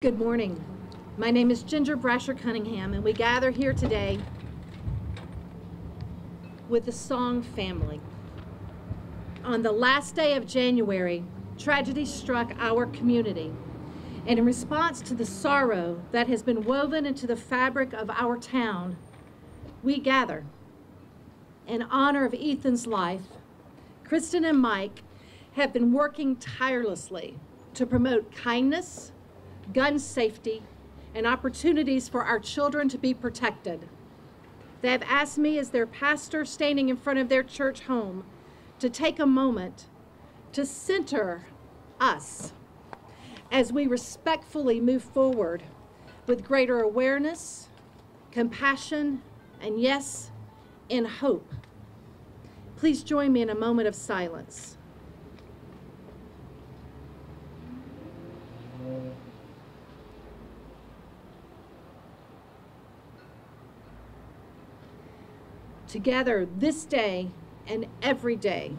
Good morning. My name is Ginger Brasher Cunningham, and we gather here today with the Song family. On the last day of January, tragedy struck our community, and in response to the sorrow that has been woven into the fabric of our town, we gather. In honor of Ethan's life, Kristen and Mike have been working tirelessly to promote kindness, gun safety, and opportunities for our children to be protected. They have asked me, as their pastor standing in front of their church home, to take a moment to center us as we respectfully move forward with greater awareness, compassion, and yes, in hope. Please join me in a moment of silence. Together this day and every day,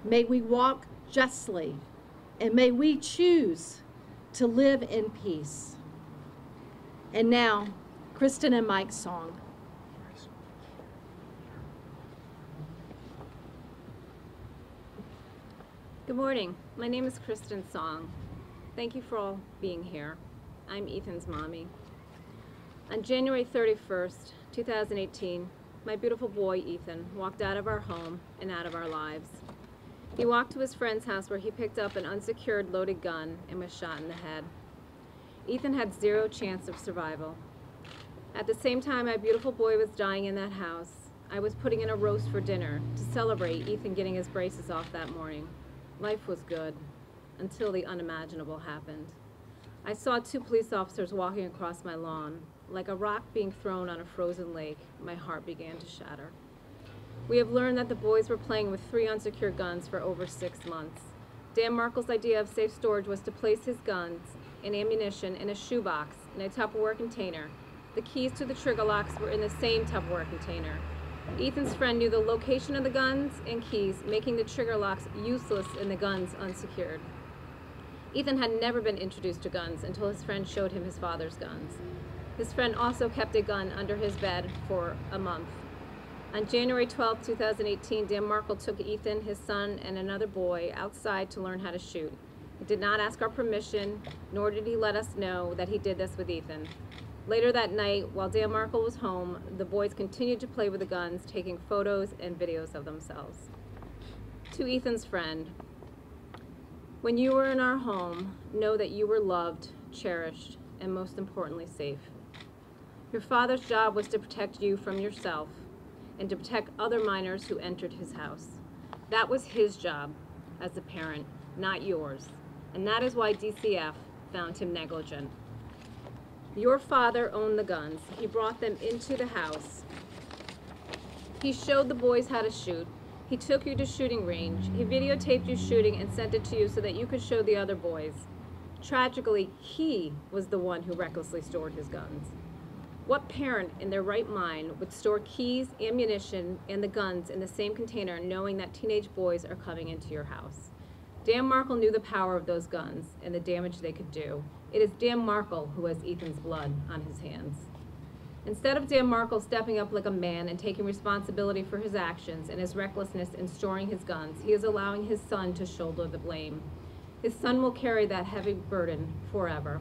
may we walk justly, and may we choose to live in peace. And now, Kristen and Mike's song. Good morning. My name is Kristen Song. Thank you for all being here. I'm Ethan's mommy. On January 31st, 2018, my beautiful boy, Ethan, walked out of our home and out of our lives. He walked to his friend's house where he picked up an unsecured loaded gun and was shot in the head. Ethan had zero chance of survival. At the same time my beautiful boy was dying in that house, I was putting in a roast for dinner to celebrate Ethan getting his braces off that morning. Life was good, until the unimaginable happened. I saw two police officers walking across my lawn. Like a rock being thrown on a frozen lake, my heart began to shatter. We have learned that the boys were playing with 3 unsecured guns for over 6 months. Dan Markle's idea of safe storage was to place his guns and ammunition in a shoebox in a Tupperware container. The keys to the trigger locks were in the same Tupperware container. Ethan's friend knew the location of the guns and keys, making the trigger locks useless and the guns unsecured. Ethan had never been introduced to guns until his friend showed him his father's guns. His friend also kept a gun under his bed for a month. On January 12, 2018, Dan Markle took Ethan, his son, and another boy outside to learn how to shoot. He did not ask our permission, nor did he let us know that he did this with Ethan. Later that night, while Dan Markle was home, the boys continued to play with the guns, taking photos and videos of themselves. To Ethan's friend, when you were in our home, know that you were loved, cherished, and most importantly, safe. Your father's job was to protect you from yourself and to protect other minors who entered his house. That was his job as a parent, not yours. And that is why DCF found him negligent. Your father owned the guns. He brought them into the house. He showed the boys how to shoot. He took you to shooting range. He videotaped you shooting and sent it to you so that you could show the other boys. Tragically, he was the one who recklessly stored his guns. What parent in their right mind would store keys, ammunition, and the guns in the same container knowing that teenage boys are coming into your house? Dan Markle knew the power of those guns and the damage they could do. It is Dan Markle who has Ethan's blood on his hands. Instead of Dan Markle stepping up like a man and taking responsibility for his actions and his recklessness in storing his guns, he is allowing his son to shoulder the blame. His son will carry that heavy burden forever.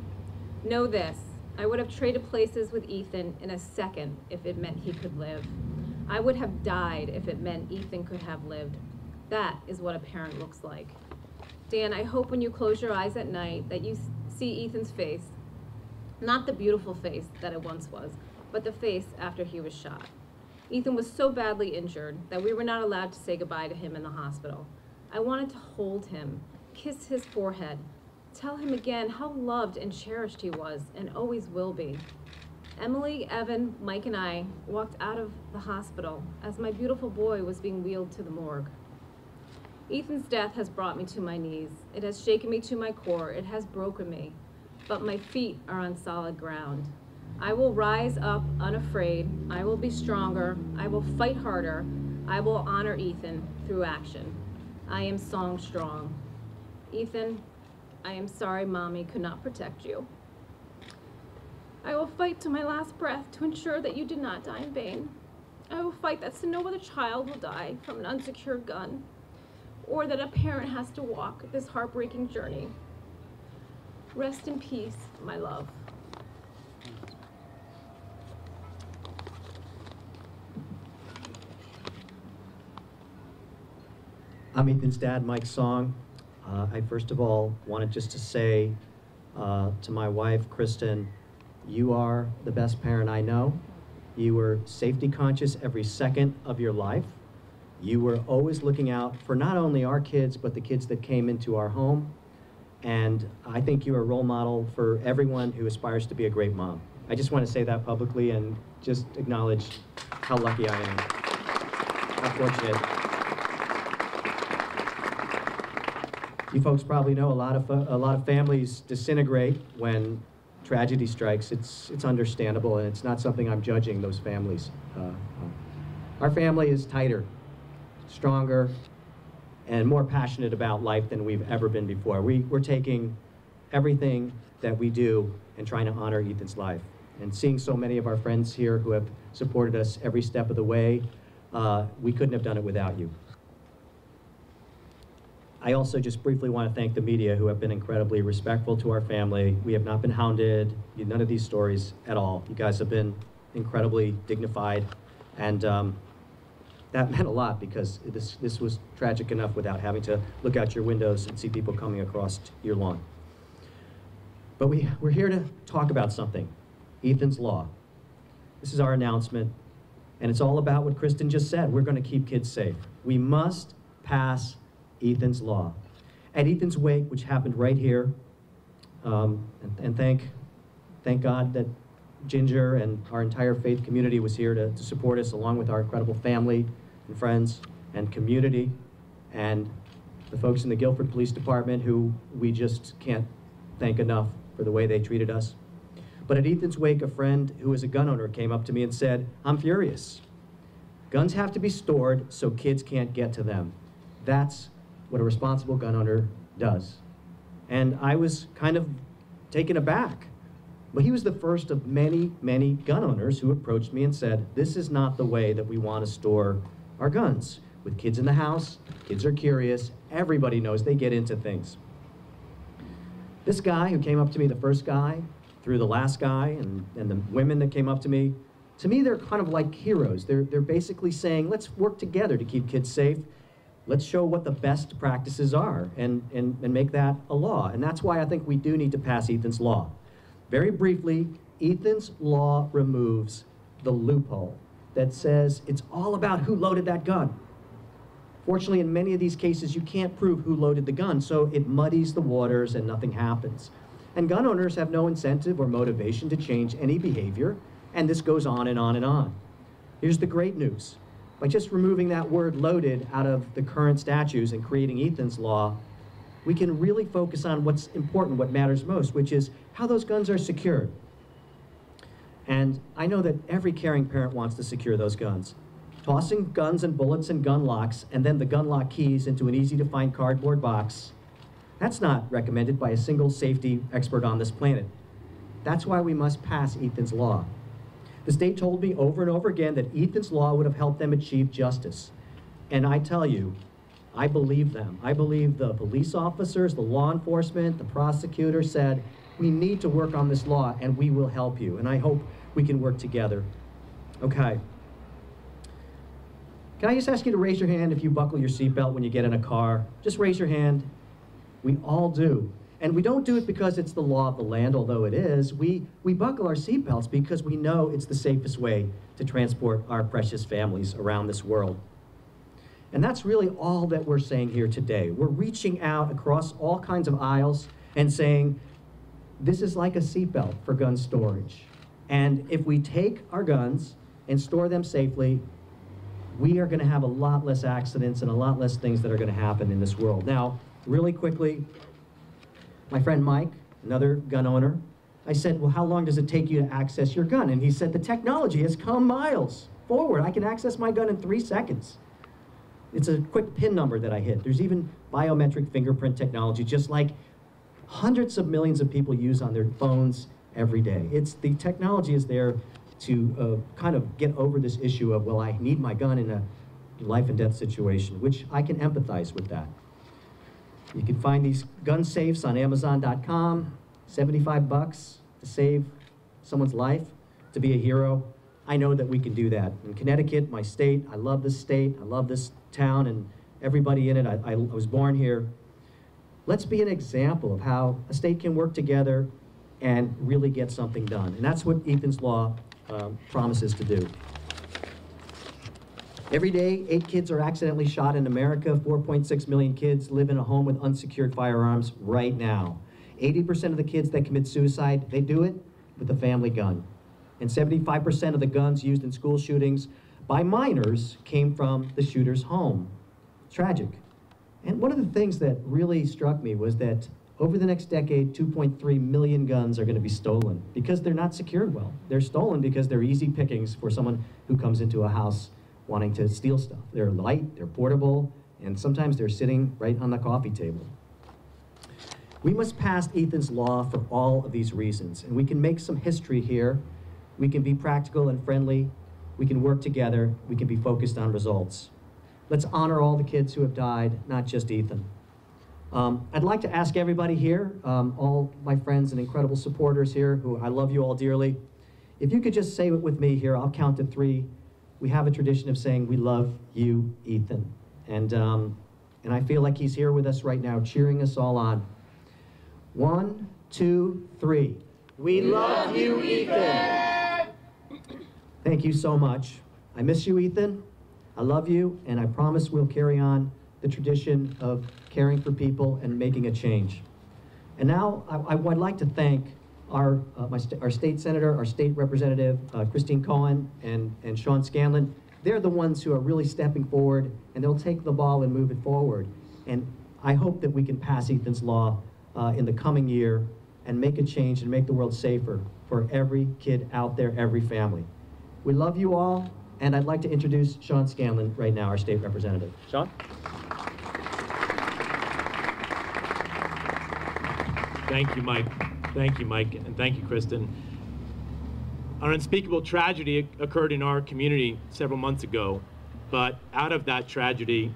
Know this, I would have traded places with Ethan in a second if it meant he could live. I would have died if it meant Ethan could have lived. That is what a parent looks like. Dan, I hope when you close your eyes at night that you see Ethan's face, not the beautiful face that it once was, but the face after he was shot. Ethan was so badly injured that we were not allowed to say goodbye to him in the hospital. I wanted to hold him, kiss his forehead, tell him again how loved and cherished he was and always will be. Emily, Evan, Mike, and I walked out of the hospital as my beautiful boy was being wheeled to the morgue. Ethan's death has brought me to my knees. It has shaken me to my core. It has broken me. But my feet are on solid ground. I will rise up unafraid. I will be stronger. I will fight harder. I will honor Ethan through action. I am Song strong. Ethan, I am sorry Mommy could not protect you. I will fight to my last breath to ensure that you did not die in vain. I will fight that no other child will die from an unsecured gun, or that a parent has to walk this heartbreaking journey. Rest in peace, my love. I'm Ethan's dad, Mike Song. I first of all wanted just to say to my wife, Kristen, you are the best parent I know. You were safety conscious every second of your life. You were always looking out for not only our kids, but the kids that came into our home. And I think you're a role model for everyone who aspires to be a great mom. I just want to say that publicly and just acknowledge how lucky I am, how fortunate. You folks probably know a lot of families disintegrate when tragedy strikes. It's understandable, and it's not something I'm judging those families. Our family is tighter, stronger, and more passionate about life than we've ever been before. We're taking everything that we do and trying to honor Ethan's life. And seeing so many of our friends here who have supported us every step of the way, we couldn't have done it without you. I also just briefly want to thank the media who have been incredibly respectful to our family. We have not been hounded, none of these stories at all. You guys have been incredibly dignified, and that meant a lot because this was tragic enough without having to look out your windows and see people coming across your lawn. But we're here to talk about something, Ethan's Law. This is our announcement, and it's all about what Kristen just said. We're going to keep kids safe. We must pass Ethan's Law. At Ethan's wake, which happened right here, and thank God that Ginger and our entire faith community was here to support us, along with our incredible family and friends and community, and the folks in the Guilford Police Department who we just can't thank enough for the way they treated us. But at Ethan's wake, a friend who is a gun owner came up to me and said, "I'm furious. Guns have to be stored so kids can't get to them. That's what a responsible gun owner does." And I was kind of taken aback. But he was the first of many, many gun owners who approached me and said, "This is not the way that we want to store our guns. With kids in the house, kids are curious, everybody knows they get into things." This guy who came up to me, the first guy, through the last guy, and the women that came up to me they're kind of like heroes. They're basically saying, let's work together to keep kids safe. Let's show what the best practices are and make that a law. And that's why I think we do need to pass Ethan's Law. Very briefly, Ethan's Law removes the loophole that says it's all about who loaded that gun. Fortunately, in many of these cases, you can't prove who loaded the gun, so it muddies the waters and nothing happens. And gun owners have no incentive or motivation to change any behavior, and this goes on and on and on. Here's the great news. By just removing that word loaded out of the current statutes and creating Ethan's Law, we can really focus on what's important, what matters most, which is how those guns are secured. And I know that every caring parent wants to secure those guns. Tossing guns and bullets and gun locks and then the gun lock keys into an easy-to-find cardboard box, that's not recommended by a single safety expert on this planet. That's why we must pass Ethan's Law. The state told me over and over again that Ethan's Law would have helped them achieve justice. And I tell you, I believe them. I believe the police officers, the law enforcement, the prosecutor said, we need to work on this law and we will help you. And I hope we can work together. Okay. Can I just ask you to raise your hand if you buckle your seatbelt when you get in a car? Just raise your hand. We all do. And we don't do it because it's the law of the land, although it is. We buckle our seatbelts because we know it's the safest way to transport our precious families around this world. And that's really all that we're saying here today. We're reaching out across all kinds of aisles and saying, this is like a seatbelt for gun storage. And if we take our guns and store them safely, we are going to have a lot less accidents and a lot less things that are going to happen in this world. Now, really quickly, my friend Mike, another gun owner, I said, well, how long does it take you to access your gun? And he said, the technology has come miles forward. I can access my gun in 3 seconds. It's a quick PIN number that I hit. There's even biometric fingerprint technology, just like hundreds of millions of people use on their phones every day. The technology is there to kind of get over this issue of, well, I need my gun in a life and death situation, which I can empathize with that. You can find these gun safes on Amazon.com, 75 bucks to save someone's life, to be a hero. I know that we can do that. In Connecticut, my state, I love this state, I love this town and everybody in it. I was born here. Let's be an example of how a state can work together and really get something done. And that's what Ethan's Law promises to do. Every day, 8 kids are accidentally shot in America. 4.6 million kids live in a home with unsecured firearms right now. 80% of the kids that commit suicide, they do it with a family gun. And 75% of the guns used in school shootings by minors came from the shooter's home. Tragic. And one of the things that really struck me was that over the next decade, 2.3 million guns are going to be stolen because they're not secured well. They're stolen because they're easy pickings for someone who comes into a house wanting to steal stuff. They're light, they're portable, and sometimes they're sitting right on the coffee table. We must pass Ethan's Law for all of these reasons, and we can make some history here. We can be practical and friendly. We can work together. We can be focused on results. Let's honor all the kids who have died, not just Ethan. I'd like to ask everybody here, all my friends and incredible supporters here, who I love you all dearly, if you could just say it with me here, I'll count to 3. We have a tradition of saying, we love you, Ethan. And I feel like he's here with us right now, cheering us all on. 1, 2, 3. We love you, Ethan. Thank you so much. I miss you, Ethan. I love you, and I promise we'll carry on the tradition of caring for people and making a change. And now I would like to thank our state senator, our state representative, Kristen Cohen and Sean Scanlon. They're the ones who are really stepping forward, and they'll take the ball and move it forward. And I hope that we can pass Ethan's Law in the coming year and make a change and make the world safer for every kid out there, every family. We love you all, and I'd like to introduce Sean Scanlon right now, our state representative. Sean? Thank you, Mike. Thank you, Mike, and thank you, Kristen. An unspeakable tragedy occurred in our community several months ago, but out of that tragedy,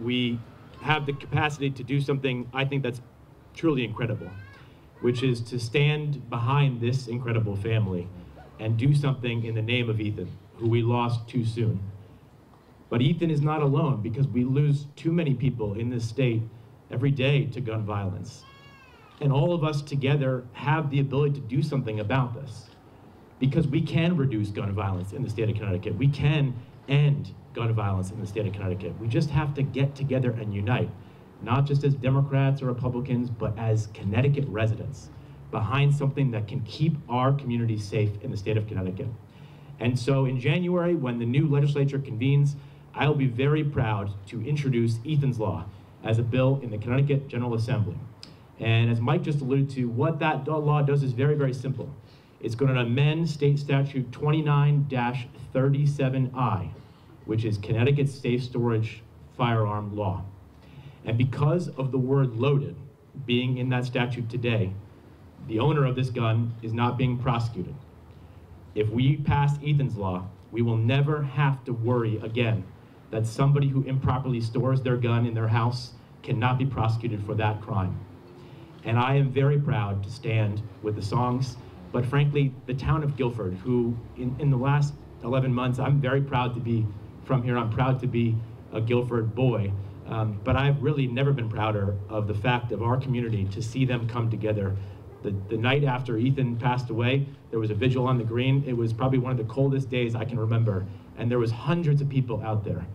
we have the capacity to do something I think that's truly incredible, which is to stand behind this incredible family and do something in the name of Ethan, who we lost too soon. But Ethan is not alone, because we lose too many people in this state every day to gun violence. And all of us together have the ability to do something about this, because we can reduce gun violence in the state of Connecticut. We can end gun violence in the state of Connecticut. We just have to get together and unite, not just as Democrats or Republicans, but as Connecticut residents, behind something that can keep our community safe in the state of Connecticut. And so in January, when the new legislature convenes, I'll be very proud to introduce Ethan's Law as a bill in the Connecticut General Assembly. And as Mike just alluded to, what that law does is very, very simple. It's going to amend State Statute 29-37I, which is Connecticut's safe storage firearm law. And because of the word loaded being in that statute today, the owner of this gun is not being prosecuted. If we pass Ethan's Law, we will never have to worry again that somebody who improperly stores their gun in their house cannot be prosecuted for that crime. And I am very proud to stand with the Songs, but frankly, the town of Guilford, who in the last 11 months, I'm very proud to be from here. I'm proud to be a Guilford boy, but I've really never been prouder of the fact of our community to see them come together. The night after Ethan passed away, there was a vigil on the green. It was probably one of the coldest days I can remember, and there was hundreds of people out there.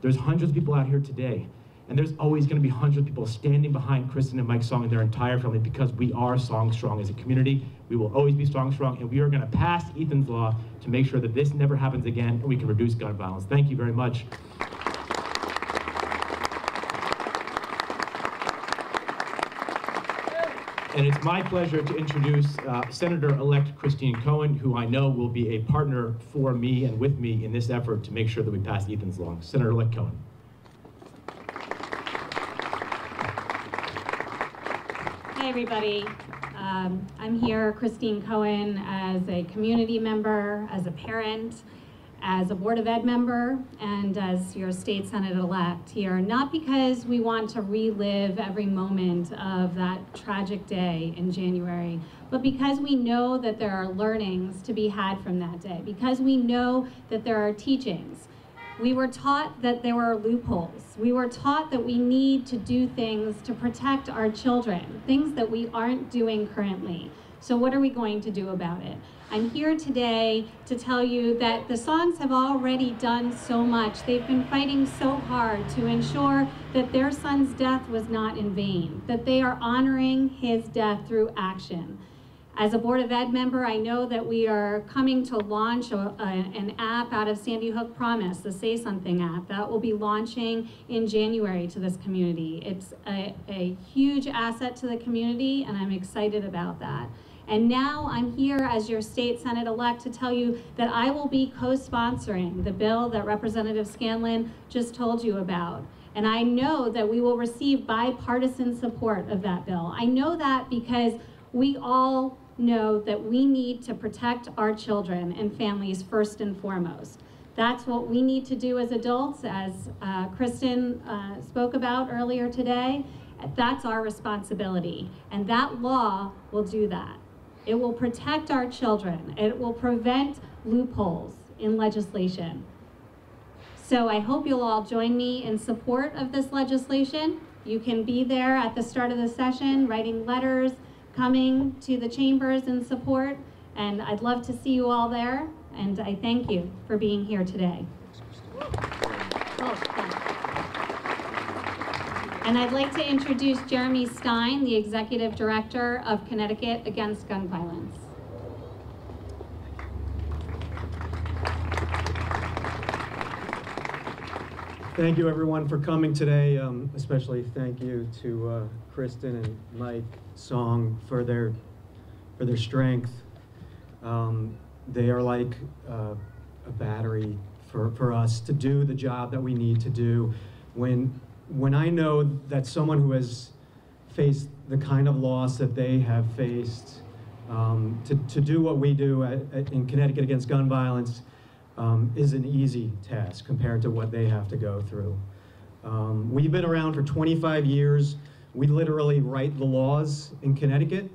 There's hundreds of people out here today. And there's always going to be hundreds of people standing behind Kristen and Mike Song and their entire family, because we are Song Strong as a community. We will always be Song Strong, and we are going to pass Ethan's Law to make sure that this never happens again and we can reduce gun violence. Thank you very much. And it's my pleasure to introduce Senator-elect Kristen Cohen, who I know will be a partner for me and with me in this effort to make sure that we pass Ethan's Law. Senator-elect Cohen. Hi, everybody. I'm here, Christine Cohen, as a community member, as a parent, as a Board of Ed member, and as your state Senate-elect here, not because we want to relive every moment of that tragic day in January, but because we know that there are learnings to be had from that day, because we know that there are teachings. We were taught that there were loopholes. We were taught that we need to do things to protect our children, things that we aren't doing currently. So what are we going to do about it? I'm here today to tell you that the Songs have already done so much. They've been fighting so hard to ensure that their son's death was not in vain, that they are honoring his death through action. As a Board of Ed member, I know that we are coming to launch an app out of Sandy Hook Promise, the Say Something app. That will be launching in January to this community. It's a huge asset to the community, and I'm excited about that. And now I'm here as your state Senate-elect to tell you that I will be co-sponsoring the bill that Representative Scanlon just told you about. And I know that we will receive bipartisan support of that bill. I know that because we all know that we need to protect our children and families first and foremost. That's what we need to do as adults, as Kristen spoke about earlier today. That's our responsibility, and that law will do that. It will protect our children. It will prevent loopholes in legislation. So I hope you'll all join me in support of this legislation. You can be there at the start of the session, writing letters, coming to the chambers in support, and I'd love to see you all there, and I thank you for being here today. And I'd like to introduce Jeremy Stein, the Executive Director of Connecticut Against Gun Violence. Thank you everyone for coming today, especially thank you to Kristen and Mike Song for their strength. They are like a battery for us to do the job that we need to do. When I know that someone who has faced the kind of loss that they have faced, to do what we do in Connecticut Against Gun Violence is an easy task compared to what they have to go through. We've been around for 25 years. We literally write the laws in Connecticut.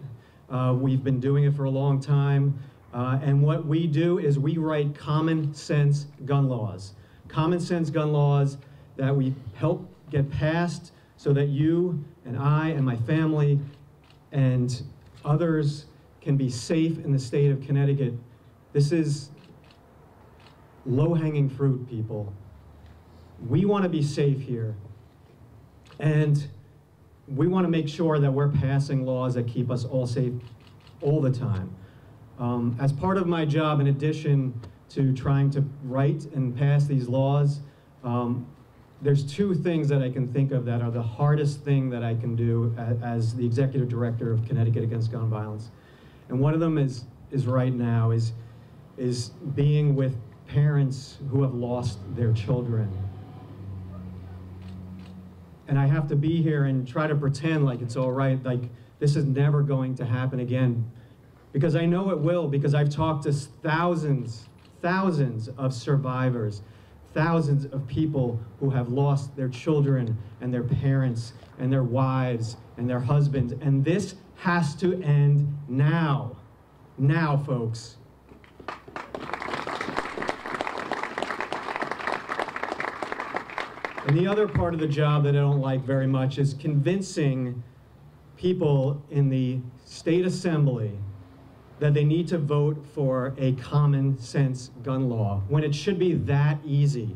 We've been doing it for a long time. And what we do is we write common sense gun laws. Common sense gun laws that we help get passed so that you and I and my family and others can be safe in the state of Connecticut. This is low-hanging fruit, people. We want to be safe here. And we want to make sure that we're passing laws that keep us all safe all the time. As part of my job, in addition to trying to write and pass these laws, there's two things that I can think of that are the hardest thing that I can do as the Executive Director of Connecticut Against Gun Violence. And one of them is right now is being with parents who have lost their children. And I have to be here and try to pretend like it's all right, like this is never going to happen again. Because I know it will, because I've talked to thousands of survivors, thousands of people who have lost their children and their parents and their wives and their husbands. And this has to end now. Now, folks. And the other part of the job that I don't like very much is convincing people in the state assembly that they need to vote for a common sense gun law when it should be that easy.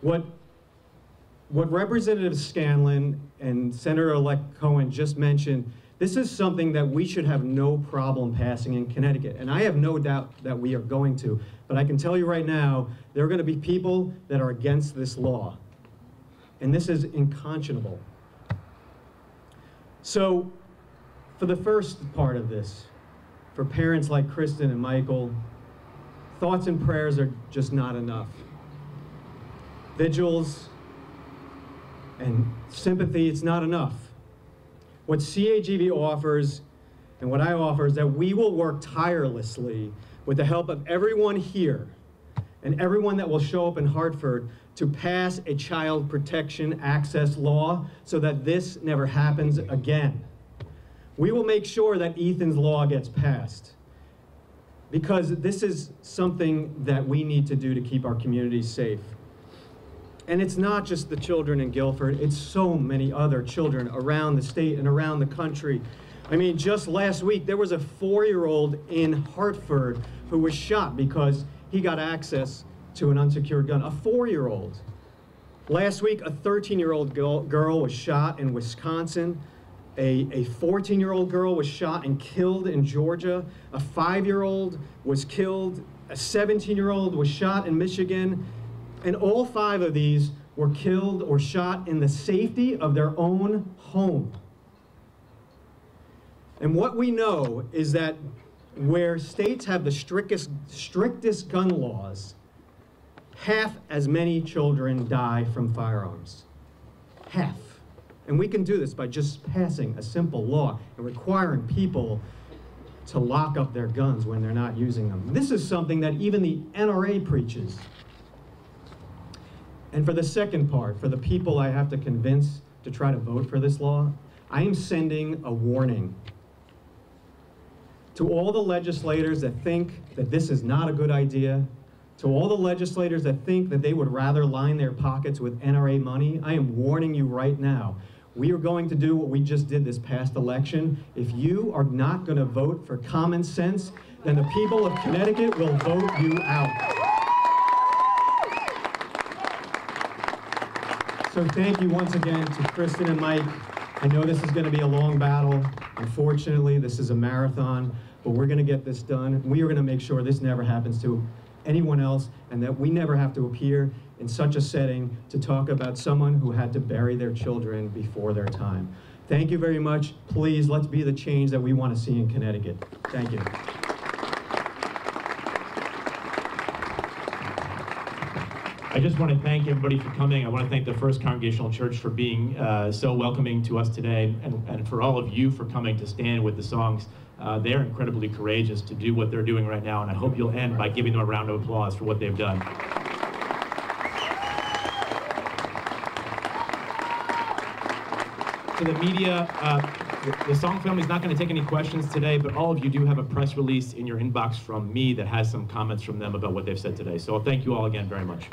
What Representative Scanlon and Senator-elect Cohen just mentioned, this is something that we should have no problem passing in Connecticut. And I have no doubt that we are going to. But I can tell you right now, there are going to be people that are against this law. And this is unconscionable. So, for the first part of this, for parents like Kristen and Michael, thoughts and prayers are just not enough. Vigils and sympathy, it's not enough. What CAGV offers And what I offer is that we will work tirelessly with the help of everyone here and everyone that will show up in Hartford to pass a child protection access law so that this never happens again. We will make sure that Ethan's law gets passed, because this is something that we need to do to keep our communities safe. And it's not just the children in Guilford, it's so many other children around the state and around the country. I mean, just last week, there was a 4-year-old in Hartford who was shot because he got access to an unsecured gun, a 4-year-old. Last week, a 13-year-old girl was shot in Wisconsin. A 14-year-old girl was shot and killed in Georgia. A 5-year-old was killed. A 17-year-old was shot in Michigan. And all 5 of these were killed or shot in the safety of their own home. And what we know is that where states have the strictest gun laws, half as many children die from firearms. Half. And we can do this by just passing a simple law and requiring people to lock up their guns when they're not using them. This is something that even the NRA preaches. And for the second part, for the people I have to convince to try to vote for this law, I am sending a warning to all the legislators that think that this is not a good idea, to all the legislators that think that they would rather line their pockets with NRA money. I am warning you right now. We are going to do what we just did this past election. If you are not going to vote for common sense, then the people of Connecticut will vote you out. So thank you once again to Kristen and Mike. I know this is going to be a long battle. Unfortunately, this is a marathon, but we're going to get this done. We are going to make sure this never happens to anyone else, and that we never have to appear in such a setting to talk about someone who had to bury their children before their time. Thank you very much. Please, let's be the change that we want to see in Connecticut. Thank you. I just want to thank everybody for coming. I want to thank the First Congregational Church for being so welcoming to us today, and for all of you for coming to stand with the songs. They're incredibly courageous to do what they're doing right now, and I hope you'll end by giving them a round of applause for what they've done. To the media, the Song family is not going to take any questions today, but all of you do have a press release in your inbox from me that has some comments from them about what they've said today. So thank you all again very much.